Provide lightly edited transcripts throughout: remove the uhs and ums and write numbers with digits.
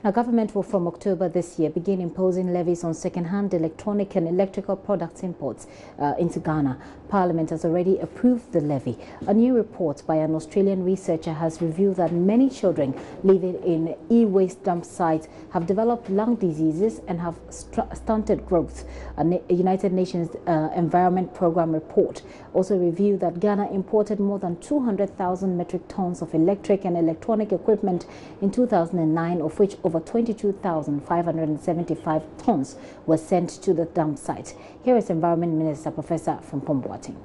Now, government will from October this year begin imposing levies on second-hand electronic and electrical products imports into Ghana. Parliament has already approved the levy. A new report by an Australian researcher has revealed that many children living in e-waste dump sites have developed lung diseases and have stunted growth. A United Nations Environment Programme report also revealed that Ghana imported more than 200,000 metric tons of electric and electronic equipment in 2009, of which over 22,575 tons were sent to the dump site. Here is Environment Minister Professor Frimpong Boateng.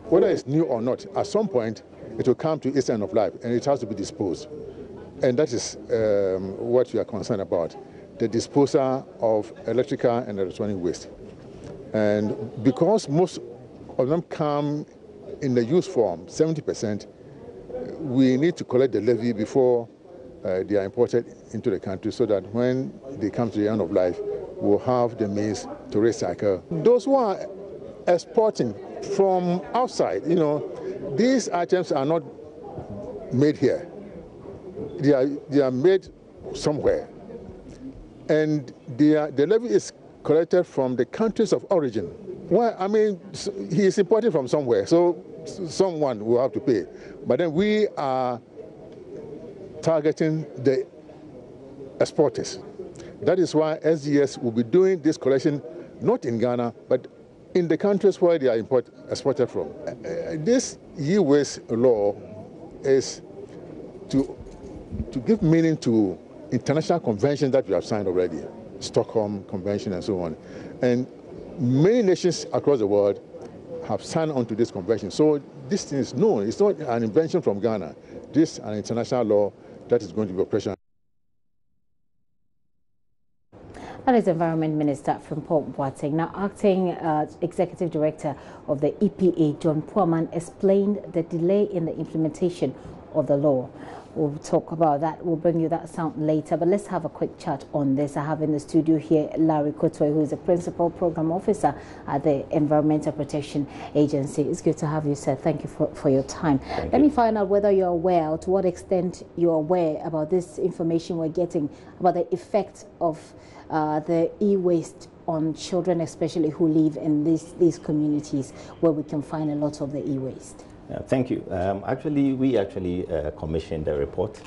Whether it's new or not, at some point it will come to its end of life and it has to be disposed. And that is what we are concerned about, the disposal of electrical and electronic waste. And because most of them come in the used form, 70%, we need to collect the levy before they are imported into the country, so that when they come to the end of life, we'll have the means to recycle. Those who are exporting from outside, these items are not made here. They are made somewhere. And the levy is collected from the countries of origin. Well, I mean, he is importing from somewhere, so someone will have to pay. But then we are targeting the exporters. That is why SGS will be doing this collection not in Ghana, but in the countries where they are exported from. This e-waste law is to give meaning to international conventions that we have signed already, Stockholm Convention and so on. And many nations across the world have signed on to this convention. So this thing is known. It's not an invention from Ghana. This is an international law that is going to be operational. That is Environment Minister Frimpong Boateng. Now, Acting Executive Director of the EPA, John Puaman, explained the delay in the implementation of the law. We'll talk about that. We'll bring you that sound later. But let's have a quick chat on this. I have in the studio here Larry Kotwe, who is the Principal Program Officer at the Environmental Protection Agency. It's good to have you, sir. Thank you for your time. Let me find out whether you're aware, or to what extent you're aware about this information we're getting about the effect of the e-waste on children, especially who live in these communities where we can find a lot of the e-waste. Thank you. We commissioned a report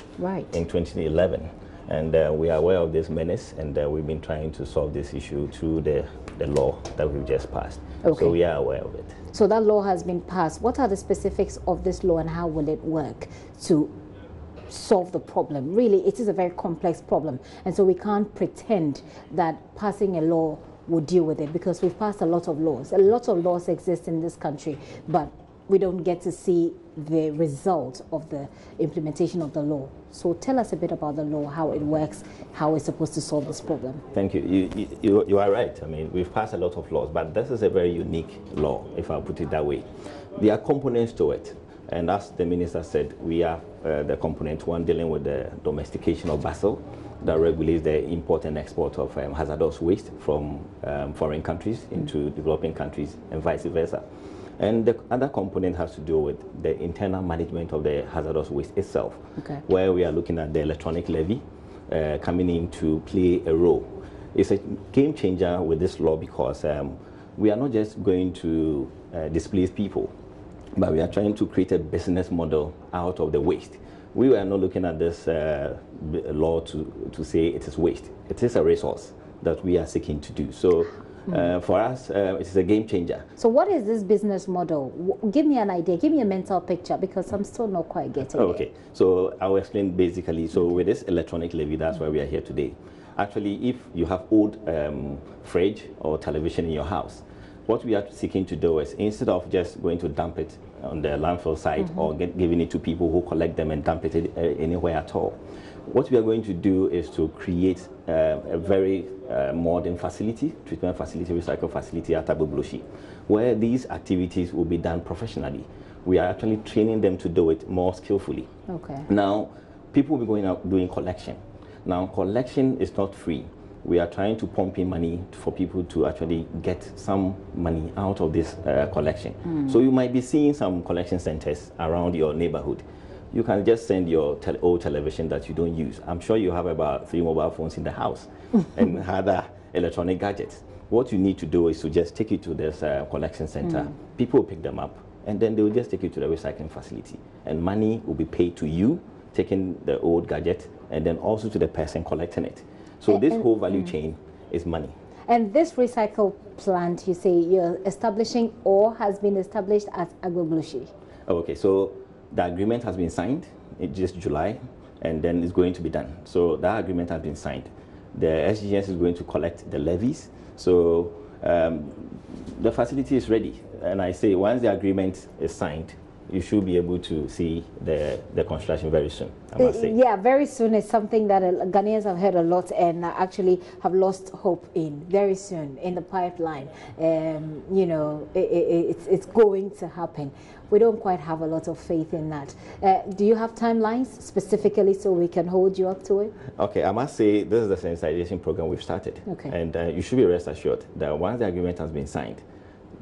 in 2011, and we are aware of this menace, and we've been trying to solve this issue through the law that we've just passed. Okay. So we are aware of it. So that law has been passed. What are the specifics of this law, and how will it work to solve the problem? Really, it is a very complex problem, and so we can't pretend that passing a law will deal with it, because we've passed a lot of laws. A lot of laws exist in this country, but we don't get to see the result of the implementation of the law. So tell us a bit about the law, how it works, how it's supposed to solve this problem. Thank you. You are right. I mean, we've passed a lot of laws, but this is a very unique law, if I put it that way. There are components to it. And as the minister said, we have the component one dealing with the domestication of Basel that regulates the import and export of hazardous waste from foreign countries into developing countries and vice versa. And the other component has to do with the internal management of the hazardous waste itself, where we are looking at the electronic levy coming in to play a role. It's a game changer with this law, because we are not just going to displace people, but we are trying to create a business model out of the waste. We were not looking at this law to say it is waste. It is a resource that we are seeking to do. So for us, it is a game changer. So what is this business model? Give me an idea, give me a mental picture, because I'm still not quite getting it. Okay, so I'll explain basically. So with this electronic levy, that's why we are here today. Actually, if you have old fridge or television in your house, what we are seeking to do is, instead of just going to dump it on the landfill site or giving it to people who collect them and dump it anywhere at all, what we are going to do is to create a very modern facility, treatment facility, recycle facility at Abubloshi, where these activities will be done professionally. We are actually training them to do it more skillfully. Okay. Now, people will be going out doing collection. Now, collection is not free. We are trying to pump in money for people to actually get some money out of this collection. So you might be seeing some collection centers around your neighborhood. You can just send your old television that you don't use. I'm sure you have about 3 mobile phones in the house and other electronic gadgets. What you need to do is to just take it to this collection center. People will pick them up, and then they will just take it to the recycling facility. And money will be paid to you, taking the old gadget, and then also to the person collecting it. So this whole value chain is money. And this recycle plant, you say you're establishing or has been established at Agboglushi? Okay, so the agreement has been signed in just July, and then it's going to be done. So that agreement has been signed. The SGS is going to collect the levies. So the facility is ready. And I say once the agreement is signed, you should be able to see the construction very soon, I must say. Yeah, very soon is something that Ghanaians have heard a lot and actually have lost hope in. Very soon, in the pipeline. You know, it's going to happen. We don't quite have a lot of faith in that. Do you have timelines specifically so we can hold you up to it? Okay, I must say this is the sensitization program we've started. Okay. And you should be rest assured that once the agreement has been signed,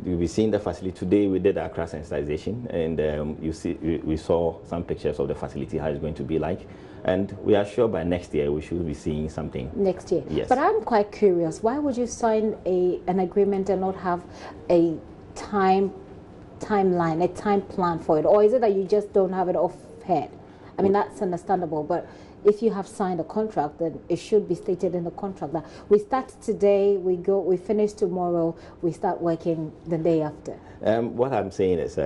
you'll be seeing the facility. Today we did our crash sensitization, and you see, we saw some pictures of the facility, how it's going to be like. And we are sure by next year we should be seeing something. Next year? Yes. But I'm quite curious, why would you sign an agreement and not have a timeline, a time plan for it? Or is it that you just don't have it off head? I mean, that's understandable, but if you have signed a contract, then it should be stated in the contract that we start today, we finish tomorrow, we start working the day after. What I'm saying is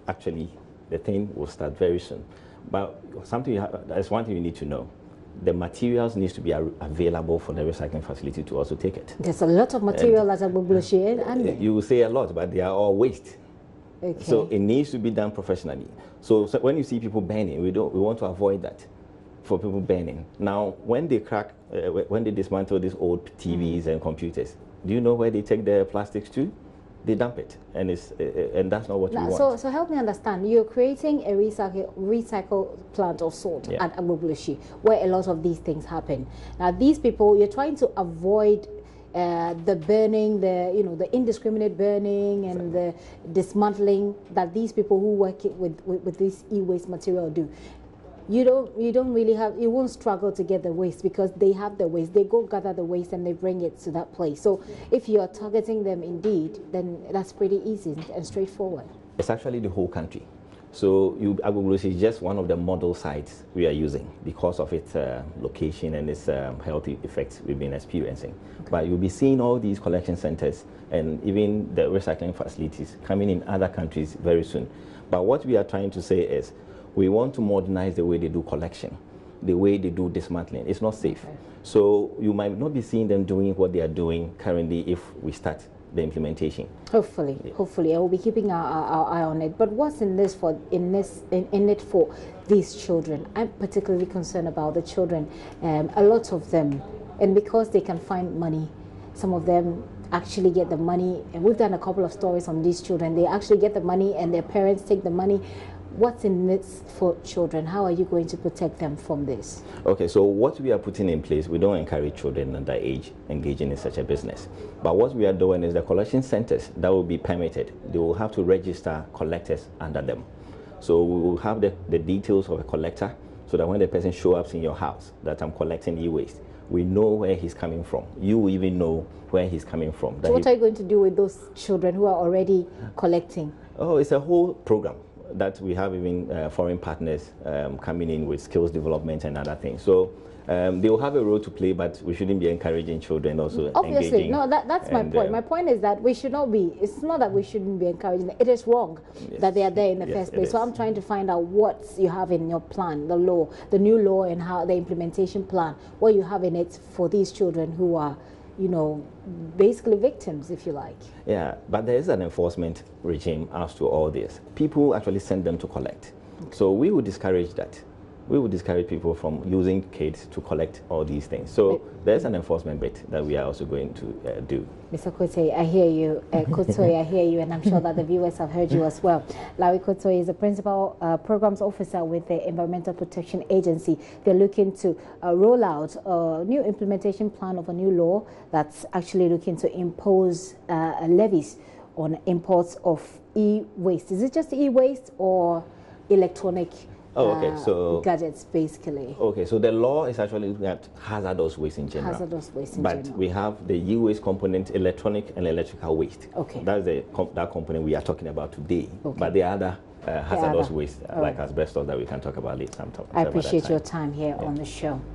actually the thing will start very soon. But there's one thing you need to know. The materials needs to be available for the recycling facility to also take it. There's a lot of material as a Bublushi. You will say a lot, but they are all waste. Okay. So it needs to be done professionally. So when you see people burning, we want to avoid that. For people burning. Now, when they when they dismantle these old TVs and computers, do you know where they take the plastics to? They dump it, and that's not what we want. So help me understand. You're creating a recycle plant of sort at Agboglushi, where a lot of these things happen. Now, these people, you're trying to avoid the burning, the indiscriminate burning and the dismantling that these people who work with this e-waste material do. You don't really have, you won't struggle to get the waste because they have the waste. They go gather the waste and they bring it to that place. So if you're targeting them indeed, then that's pretty easy and straightforward. It's actually the whole country. So Agboglushi is just one of the model sites we are using because of its location and its health effects we've been experiencing. Okay. But you'll be seeing all these collection centers and even the recycling facilities coming in other countries very soon. But what we are trying to say is, we want to modernize the way they do collection, the way they do dismantling. It's not safe. Okay. So you might not be seeing them doing what they are doing currently if we start the implementation. Hopefully, I will be keeping our eye on it. But what's in it for these children? I'm particularly concerned about the children. A lot of them, and because they can find money, some of them actually get the money. And we've done a couple of stories on these children. They actually get the money, and their parents take the money. What's in this for children? How are you going to protect them from this? Okay, so what we are putting in place, we don't encourage children under age engaging in such a business. But what we are doing is the collection centers that will be permitted, they will have to register collectors under them. So we will have the details of a collector so that when the person shows up in your house that I'm collecting e-waste, we know where he's coming from. You will even know where he's coming from. So what are you going to do with those children who are already collecting? Oh, it's a whole program that we have even foreign partners coming in with skills development and other things. So they will have a role to play, but we shouldn't be encouraging children also. Obviously, engaging. No, that's my point. My point is that we should not be, it's not that we shouldn't be encouraging them. It is wrong that they are there in the first place. So I'm trying to find out what you have in your plan, the law, the new law, and how the implementation plan, what you have in it for these children who are, basically victims, if you like. Yeah, but there is an enforcement regime as to all this. People actually send them to collect. Okay. So we would discourage that. We would discourage people from using kids to collect all these things. So there's an enforcement bit that we are also going to do. Mr. Kotoye, I hear you. Kotoye, I hear you, and I'm sure that the viewers have heard you as well. Larry Kotoye is the Principal Programs Officer with the Environmental Protection Agency. They're looking to roll out a new implementation plan of a new law that's actually looking to impose levies on imports of e-waste. Is it just e-waste or electronic Oh, okay. So gadgets, basically. Okay, so the law is actually looking at hazardous waste in general. Hazardous waste in but general. we have the e-waste component, electronic and electrical waste. Okay. That's that component we are talking about today. Okay. But the other hazardous waste, like right. asbestos, that we can talk about later. I appreciate your time here on the show.